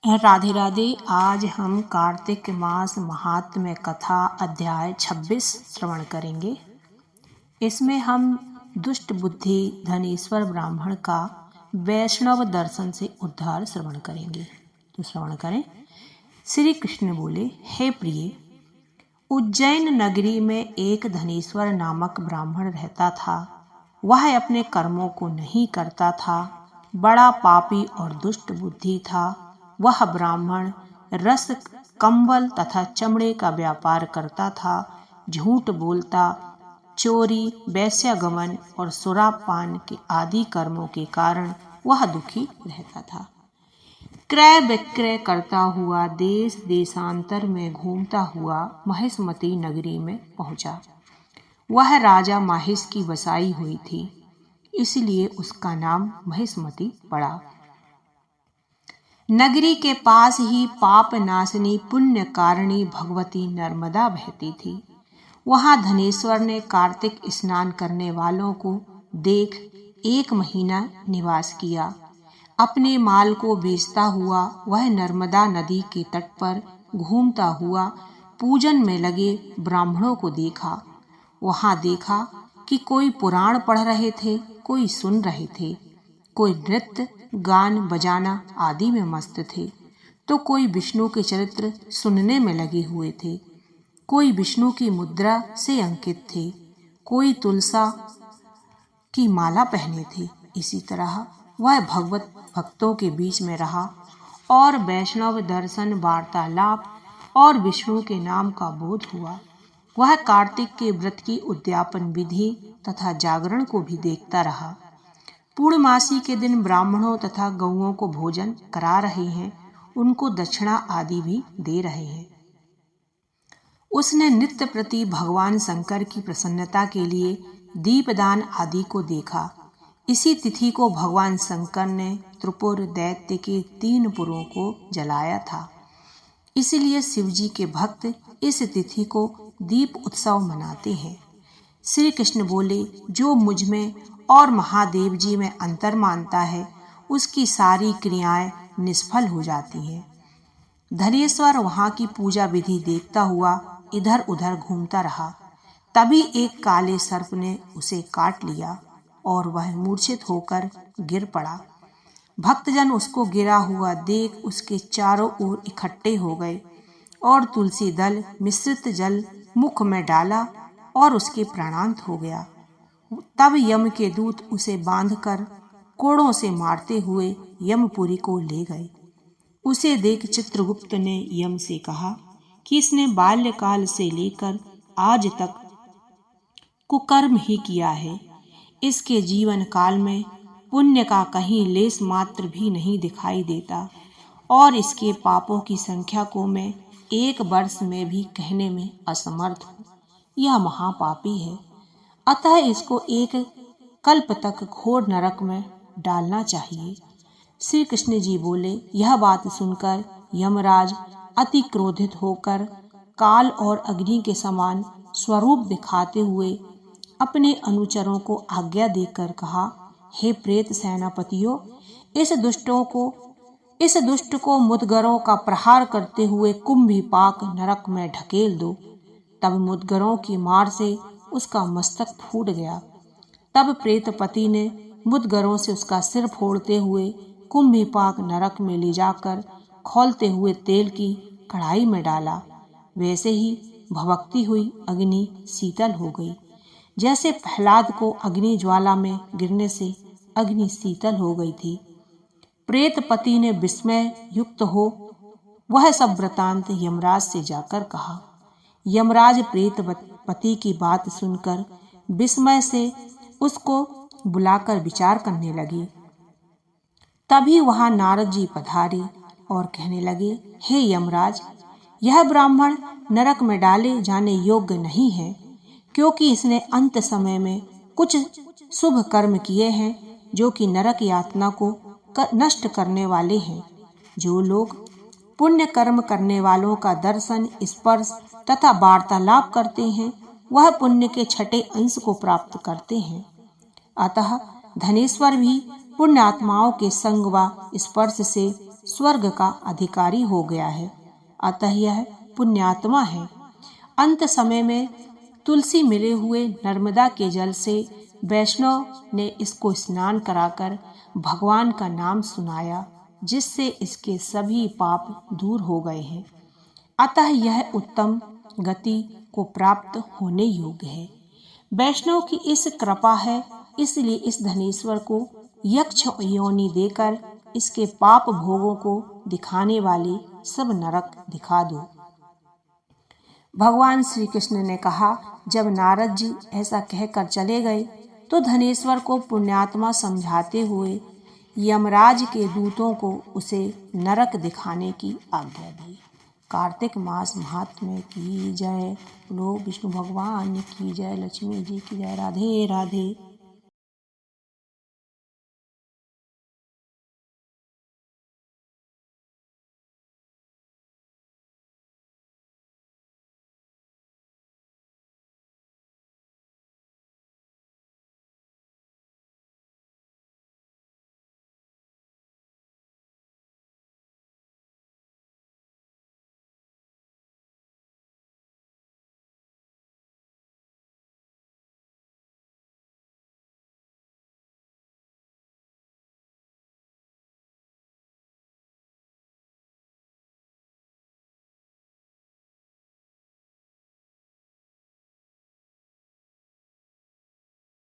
राधे राधे। आज हम कार्तिक मास महात्म्य कथा अध्याय 26 श्रवण करेंगे। इसमें हम दुष्ट बुद्धि धनेश्वर ब्राह्मण का वैष्णव दर्शन से उद्धार श्रवण करेंगे। तो श्रवण करें। श्री कृष्ण बोले, हे प्रिय, उज्जैन नगरी में एक धनेश्वर नामक ब्राह्मण रहता था। वह अपने कर्मों को नहीं करता था, बड़ा पापी और दुष्ट बुद्धि था। वह ब्राह्मण रस, कंबल तथा चमड़े का व्यापार करता था। झूठ बोलता, चोरी, वेश्यागमन और सुरापान के आदि कर्मों के कारण वह दुखी रहता था। क्रय विक्रय करता हुआ देश देशांतर में घूमता हुआ महिष्मती नगरी में पहुंचा। वह राजा माहिष की बसाई हुई थी, इसलिए उसका नाम महिष्मती पड़ा। नगरी के पास ही पाप नाशनी पुण्य कारिणी भगवती नर्मदा बहती थी। वहां धनेश्वर ने कार्तिक स्नान करने वालों को देख 1 महीना निवास किया। अपने माल को बेचता हुआ वह नर्मदा नदी के तट पर घूमता हुआ पूजन में लगे ब्राह्मणों को देखा। वहां देखा कि कोई पुराण पढ़ रहे थे, कोई सुन रहे थे, कोई नृत्य गान बजाना आदि में मस्त थे, तो कोई विष्णु के चरित्र सुनने में लगे हुए थे, कोई विष्णु की मुद्रा से अंकित थे, कोई तुलसा की माला पहने थे। इसी तरह वह भगवत भक्तों के बीच में रहा और वैष्णव दर्शन, वार्तालाप और विष्णु के नाम का बोध हुआ। वह कार्तिक के व्रत की उद्यापन विधि तथा जागरण को भी देखता रहा। पूर्णमासी के दिन ब्राह्मणों तथा गौओं को भोजन करा रहे हैं, उनको दक्षिणा आदि भी दे रहे हैं। उसने नित्य प्रति भगवान शंकर की प्रसन्नता के लिए दीपदान आदि को देखा। इसी तिथि को भगवान शंकर ने त्रिपुर दैत्य के 3 पुरों को जलाया था। इसलिए शिवजी के भक्त इस तिथि को दीप उत्सव मनाते हैं। श्री कृष्ण बोले, जो मुझ में और महादेव जी में अंतर मानता है, उसकी सारी क्रियाएं निष्फल हो जाती हैं। धनेश्वर वहां की पूजा विधि देखता हुआ इधर उधर घूमता रहा। तभी एक काले सर्प ने उसे काट लिया और वह मूर्छित होकर गिर पड़ा। भक्तजन उसको गिरा हुआ देख उसके चारों ओर इकट्ठे हो गए और तुलसी दल मिश्रित जल मुख में डाला और उसके प्राणांत हो गया। तब यम के दूत उसे बांधकर कोड़ों से मारते हुए यमपुरी को ले गए। उसे देख चित्रगुप्त ने यम से कहा कि इसने बाल्यकाल से लेकर आज तक कुकर्म ही किया है। इसके जीवन काल में पुण्य का कहीं लेस मात्र भी नहीं दिखाई देता और इसके पापों की संख्या को मैं 1 वर्ष में भी कहने में असमर्थ हूँ। यह महापापी है, अतः इसको 1 कल्प तक घोर नरक में डालना चाहिए। श्री कृष्ण जी बोले, यह बात सुनकर यमराज अति क्रोधित होकर काल और अग्नि के समान स्वरूप दिखाते हुए अपने अनुचरों को आज्ञा देकर कहा, हे प्रेत सेनापतियों, इस दुष्ट को मुदगरों का प्रहार करते हुए कुंभीपाक नरक में ढकेल दो। तब मुदगरों की मार से उसका मस्तक फूट गया। तब प्रेतपति ने मुदगरों से उसका सिर फोड़ते हुए कुंभीपाक नरक में ले जाकर खौलते हुए तेल की कढ़ाई में डाला। वैसे ही भभकती हुई अग्नि शीतल हो गई, जैसे प्रहलाद को अग्नि ज्वाला में गिरने से अग्नि शीतल हो गई थी। प्रेतपति ने विस्मय युक्त हो वह सब वृतांत यमराज से जाकर कहा। यमराज प्रेतपति की बात सुनकर विस्मय से उसको बुलाकर विचार करने लगे। तभी वहां नारद जी पधारे और कहने लगे, हे यमराज, यह ब्राह्मण नरक में डाले जाने योग्य नहीं है, क्योंकि इसने अंत समय में कुछ शुभ कर्म किए हैं जो कि नरक यातना को नष्ट करने वाले हैं। जो लोग पुण्य कर्म करने वालों का दर्शन, स्पर्श तथा वार्तालाप करते हैं, वह पुण्य के 6ठे अंश को प्राप्त करते हैं। अतः धनेश्वर भी पुण्यात्माओं के संग व स्पर्श से स्वर्ग का अधिकारी हो गया है, अतः यह पुण्यात्मा है। अंत समय में तुलसी मिले हुए नर्मदा के जल से वैष्णव ने इसको स्नान कराकर भगवान का नाम सुनाया, जिससे इसके सभी पाप दूर हो गए हैं। अतः यह उत्तम गति को प्राप्त होने योग्य है। वैष्णव की इस कृपा है, इसलिए इस धनेश्वर को यक्ष योनि देकर इसके पाप भोगों को दिखाने वाले सब नरक दिखा दो। भगवान श्री कृष्ण ने कहा, जब नारद जी ऐसा कहकर चले गए तो धनेश्वर को पुण्यात्मा समझाते हुए यमराज के दूतों को उसे नरक दिखाने की आज्ञा दी। कार्तिक मास महात्म्य की जय। बोलो विष्णु भगवान की जय। लक्ष्मी जी की जय। राधे राधे।